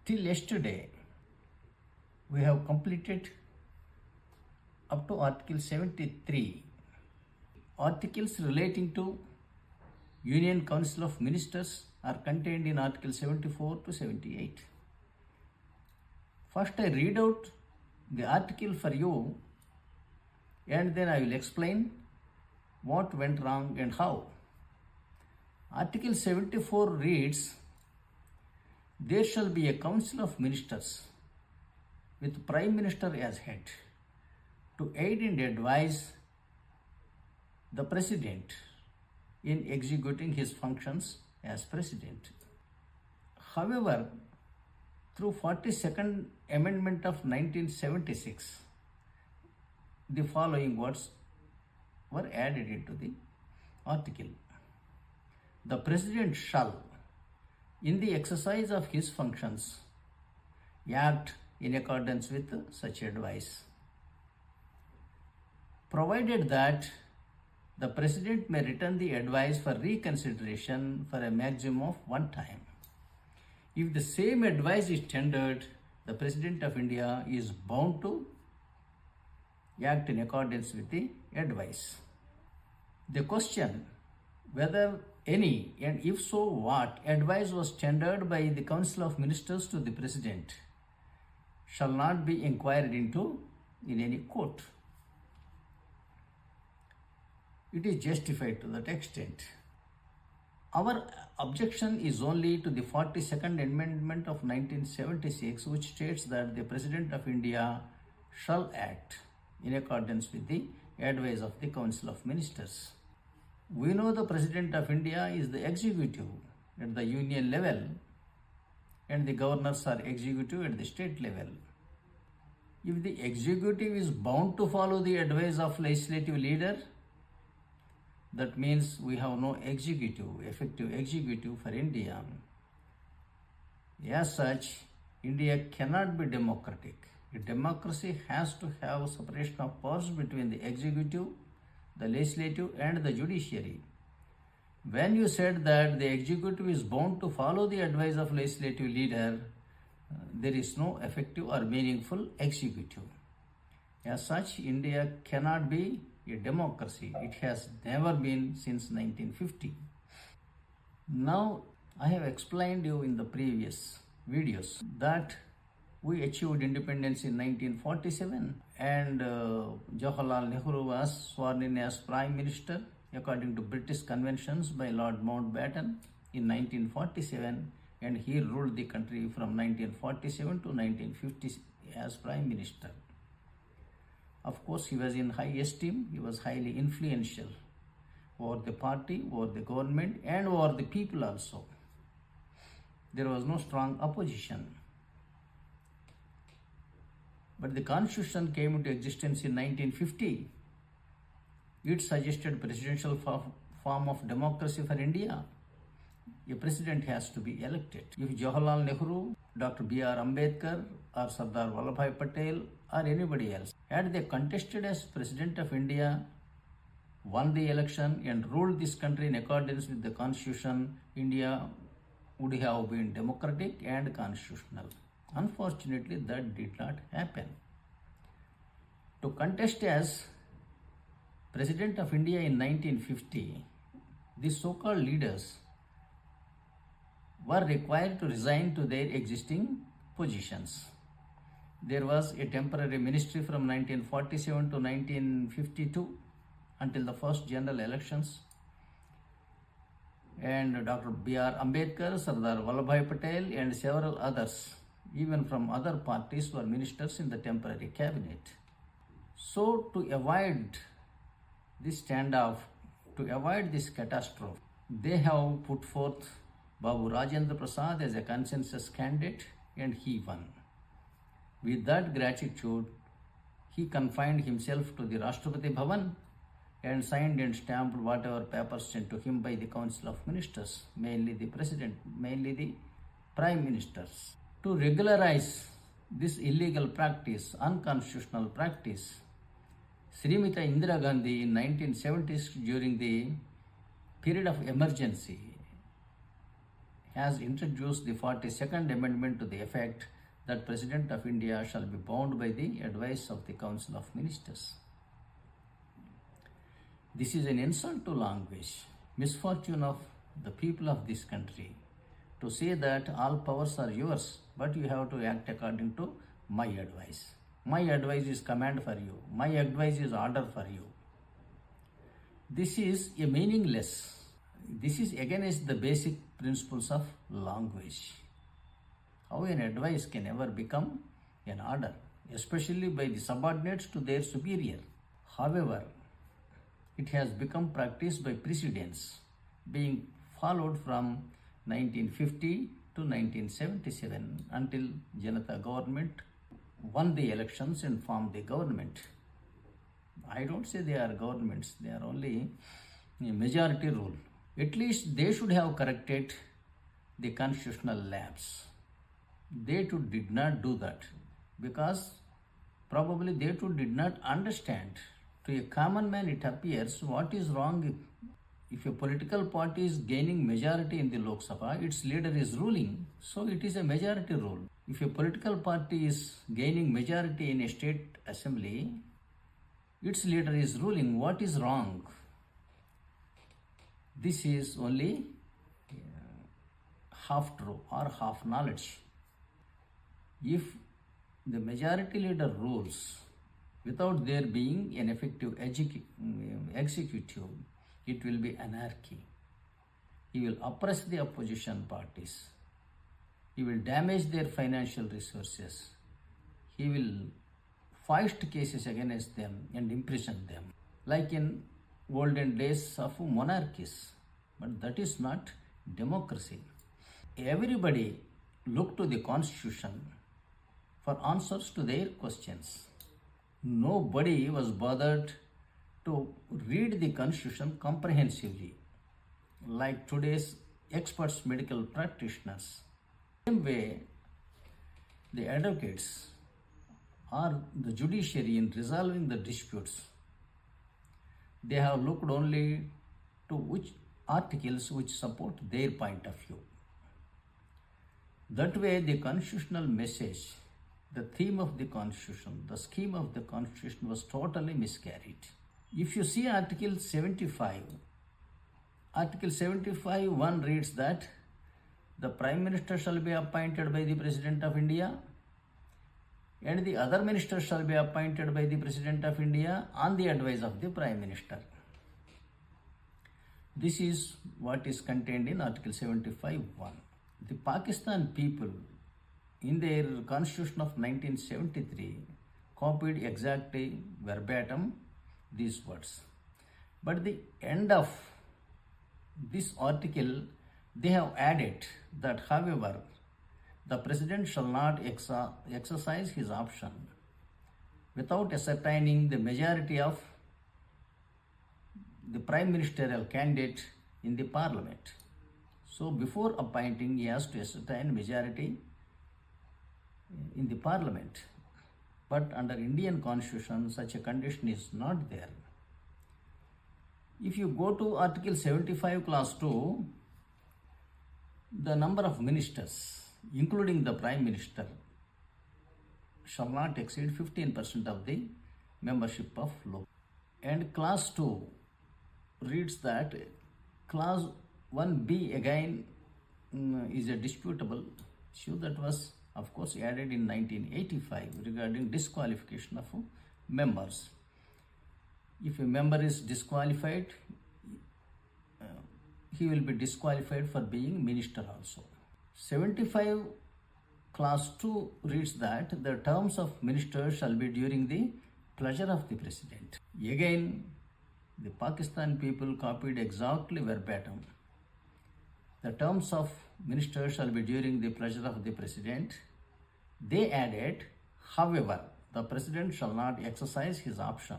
Till yesterday, we have completed up to Article 73. Articles relating to Union Council of Ministers are contained in Article 74 to 78. First, I read out the article for you and then I will explain what went wrong and how. Article 74 reads, there shall be a council of ministers with Prime Minister as head to aid and advise the President in executing his functions as President. However, through 42nd Amendment of 1976, the following words were added into the article. The President shall, in the exercise of his functions, act in accordance with such advice, provided that the President may return the advice for reconsideration for a maximum of one time. If the same advice is tendered, the President of India is bound to act in accordance with the advice. The question whether any, and if so what, advice was tendered by the Council of Ministers to the President shall not be inquired into in any court. It is justified to that extent. Our objection is only to the 42nd Amendment of 1976, which states that the President of India shall act in accordance with the advice of the Council of Ministers. We know the President of India is the executive at the union level and the governors are executive at the state level. If the executive is bound to follow the advice of legislative leader, that means we have no effective executive for India. As such, India cannot be democratic. A democracy has to have separation of powers between the executive, the legislative and the judiciary. When you said that the executive is bound to follow the advice of legislative leader, there is no effective or meaningful executive. As such, India cannot be a democracy. It has never been since 1950. Now, I have explained you in the previous videos that we achieved independence in 1947 and Jawaharlal Nehru was sworn in as Prime Minister according to British conventions by Lord Mountbatten in 1947, and he ruled the country from 1947 to 1950 as Prime Minister. Of course, he was in high esteem, he was highly influential over the party, over the government and over the people also. There was no strong opposition. But the constitution came into existence in 1950. It suggested presidential form of democracy for India. A president has to be elected. If Jawaharlal Nehru, Dr. B.R. Ambedkar or Sardar Vallabhbhai Patel or anybody else, had they contested as President of India, won the election and ruled this country in accordance with the constitution, India would have been democratic and constitutional. Unfortunately, that did not happen. To contest as President of India in 1950, the so-called leaders were required to resign to their existing positions. There was a temporary ministry from 1947 to 1952 until the first general elections. And Dr. B.R. Ambedkar, Sardar Vallabhbhai Patel and several others, even from other parties, were ministers in the temporary cabinet. So to avoid this standoff, to avoid this catastrophe, they have put forth Babu Rajendra Prasad as a consensus candidate and he won. With that gratitude, he confined himself to the Rashtrapati Bhavan and signed and stamped whatever papers sent to him by the Council of Ministers, mainly the President, mainly the Prime Ministers. To regularize this illegal practice, unconstitutional practice, Srimata Indira Gandhi in 1970s during the period of emergency has introduced the 42nd Amendment to the effect that President of India shall be bound by the advice of the Council of Ministers. This is an insult to language, misfortune of the people of this country, to say that all powers are yours, but you have to act according to my advice. My advice is command for you. My advice is order for you. This is a meaningless. This is against the basic principles of language. How an advice can ever become an order, especially by the subordinates to their superior. However, it has become practiced by precedents, being followed from 1950 to 1977 until Janata government won the elections and formed the government. I don't say they are governments, they are only a majority rule. At least they should have corrected the constitutional lapse. They too did not do that because probably they too did not understand. To a common man it appears what is wrong if a political party is gaining majority in the Lok Sabha, its leader is ruling, so it is a majority rule. If a political party is gaining majority in a state assembly, its leader is ruling, what is wrong? This is only half true or half knowledge. If the majority leader rules without there being an effective executive, it will be anarchy. He will oppress the opposition parties. He will damage their financial resources. He will foist cases against them and imprison them, like in olden days of monarchies. But that is not democracy. Everybody look to the constitution for answers to their questions. Nobody was bothered to read the constitution comprehensively, like today's experts, medical practitioners. Same way, the advocates or the judiciary in resolving the disputes, they have looked only to which articles which support their point of view. That way, the constitutional message, the theme of the constitution, the scheme of the constitution was totally miscarried. If you see Article 75, Article 75 1 reads that the Prime Minister shall be appointed by the President of India and the other ministers shall be appointed by the President of India on the advice of the Prime Minister. This is what is contained in Article 75 1. The Pakistan people in their constitution of 1973 copied exactly verbatim these words. But at the end of this article, they have added that, however, the President shall not exercise his option without ascertaining the majority of the Prime Ministerial candidate in the Parliament. So before appointing, he has to ascertain majority in the Parliament. But under Indian Constitution, such a condition is not there. If you go to Article 75 Clause 2, the number of ministers, including the Prime Minister, shall not exceed 15% of the membership of Lok. And Clause 2 reads that Clause 1B again is a disputable issue that was of course added in 1985 regarding disqualification of members. If a member is disqualified, he will be disqualified for being minister also. 75 Clause 2 reads that the terms of ministers shall be during the pleasure of the President. Again, the Pakistan people copied exactly verbatim. The terms of ministers shall be during the pleasure of the President. They added, however, the President shall not exercise his option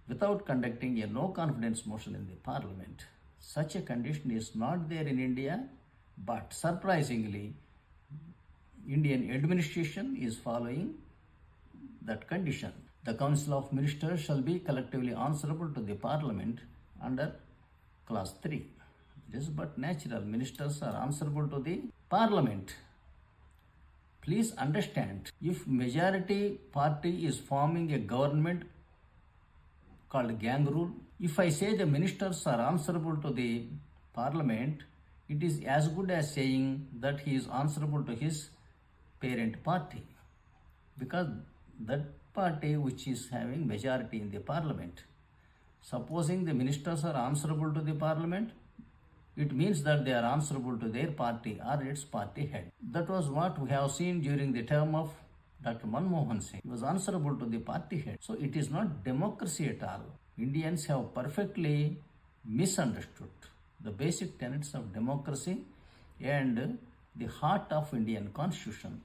without conducting a no confidence motion in the Parliament. Such a condition is not there in India, but surprisingly, Indian administration is following that condition. The Council of Ministers shall be collectively answerable to the Parliament under Clause 3. It is but natural. Ministers are answerable to the parliament. Please understand, if majority party is forming a government called gang rule, if I say the ministers are answerable to the parliament, it is as good as saying that he is answerable to his parent party, because that party which is having majority in the parliament. Supposing the ministers are answerable to the parliament, it means that they are answerable to their party or its party head. That was what we have seen during the term of Dr. Manmohan Singh. He was answerable to the party head. So it is not democracy at all. Indians have perfectly misunderstood the basic tenets of democracy and the heart of Indian constitution.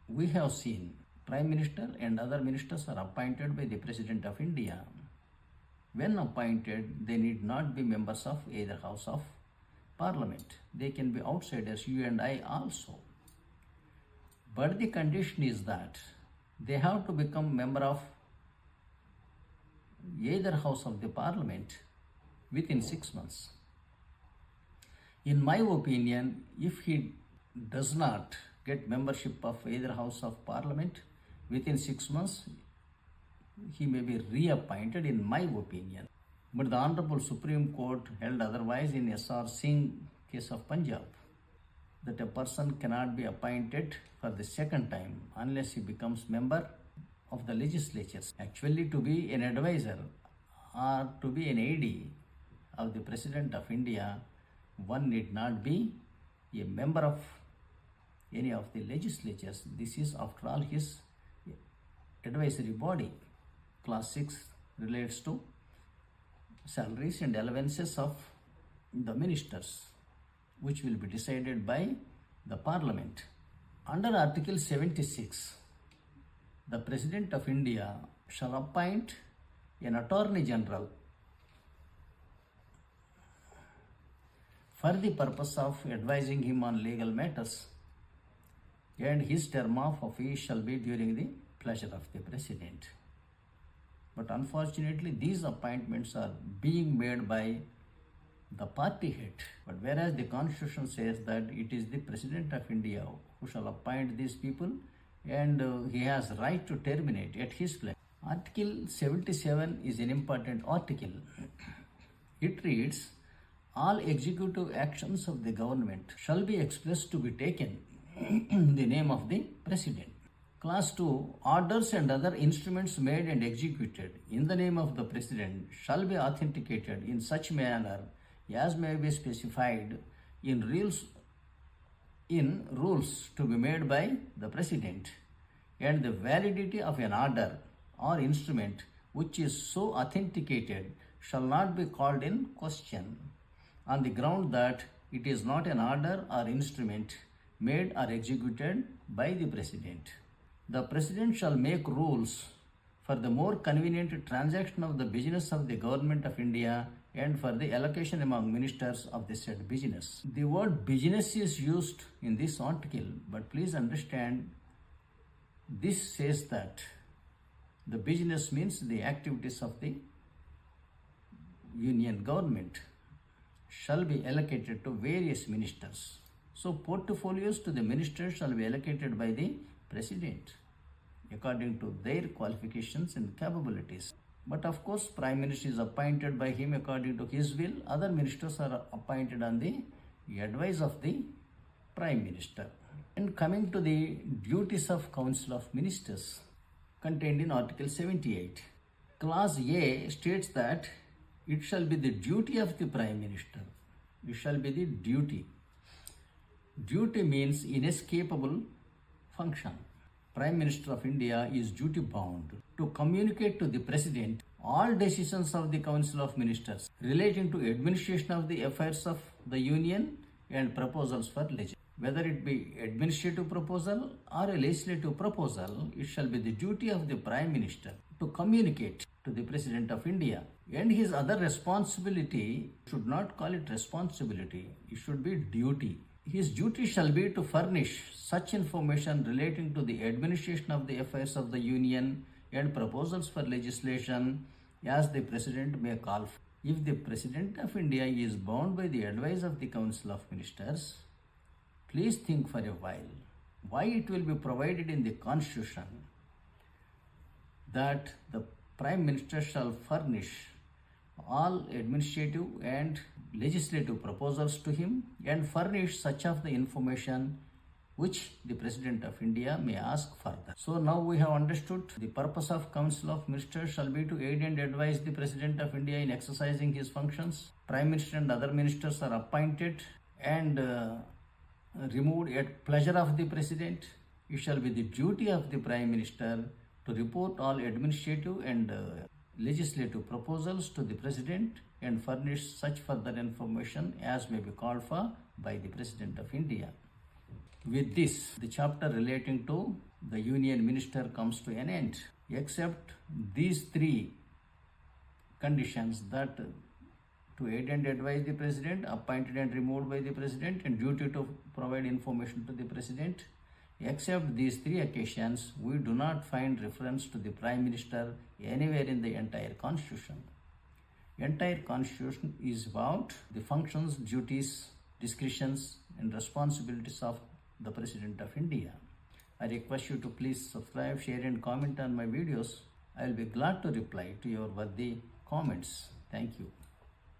We have seen Prime Minister and other ministers are appointed by the President of India. When appointed, they need not be members of either House of Parliament. They can be outsiders, you and I also. But the condition is that they have to become member of either House of the Parliament within 6 months. In my opinion, if he does not get membership of either House of Parliament within 6 months, he may be reappointed, in my opinion. But the Honorable Supreme Court held otherwise in S.R. Singh case of Punjab, that a person cannot be appointed for the second time unless he becomes member of the legislatures. Actually, to be an advisor or to be an AD of the President of India, one need not be a member of any of the legislatures. This is, after all, his advisory body. Clause 6 relates to salaries and allowances of the ministers, which will be decided by the Parliament. Under Article 76, the President of India shall appoint an Attorney General for the purpose of advising him on legal matters, and his term of office shall be during the pleasure of the President. But unfortunately, these appointments are being made by the party head. But whereas the Constitution says that it is the President of India who shall appoint these people, and he has right to terminate at his pleasure. Article 77 is an important article. It reads, all executive actions of the government shall be expressed to be taken in the name of the President. Clause 2, orders and other instruments made and executed in the name of the President shall be authenticated in such manner as may be specified in rules to be made by the President, and the validity of an order or instrument which is so authenticated shall not be called in question on the ground that it is not an order or instrument made or executed by the President. The President shall make rules for the more convenient transaction of the business of the Government of India and for the allocation among ministers of the said business. The word business is used in this article, but please understand, this says that the business means the activities of the union government shall be allocated to various ministers. So portfolios to the ministers shall be allocated by the President according to their qualifications and capabilities. But of course, Prime Minister is appointed by him according to his will. Other ministers are appointed on the advice of the Prime Minister. And coming to the duties of Council of Ministers contained in Article 78, Clause A states that it shall be the duty of the Prime Minister. It shall be the duty. Duty means inescapable function. Prime Minister of India is duty bound to communicate to the President all decisions of the Council of Ministers relating to administration of the affairs of the Union and proposals for legislation. Whether it be administrative proposal or a legislative proposal, it shall be the duty of the Prime Minister to communicate to the President of India. And his other responsibility, should not call it responsibility, it should be duty. His duty shall be to furnish such information relating to the administration of the affairs of the Union and proposals for legislation as the President may call for. If the President of India is bound by the advice of the Council of Ministers, please think for a while why it will be provided in the Constitution that the Prime Minister shall furnish all administrative and legislative proposals to him and furnish such of the information which the President of India may ask further. So now we have understood the purpose of Council of Ministers shall be to aid and advise the President of India in exercising his functions. Prime Minister and other ministers are appointed and removed at pleasure of the President. It shall be the duty of the Prime Minister to report all administrative and legislative proposals to the President and furnish such further information as may be called for by the President of India. With this, the chapter relating to the Union Minister comes to an end, except these three conditions that to aid and advise the President, appointed and removed by the President, and duty to provide information to the President. Except these three occasions, we do not find reference to the Prime Minister anywhere in the entire Constitution. Entire Constitution is about the functions, duties, discretions, and responsibilities of the President of India. I request you to please subscribe, share, and comment on my videos. I will be glad to reply to your worthy comments. Thank you.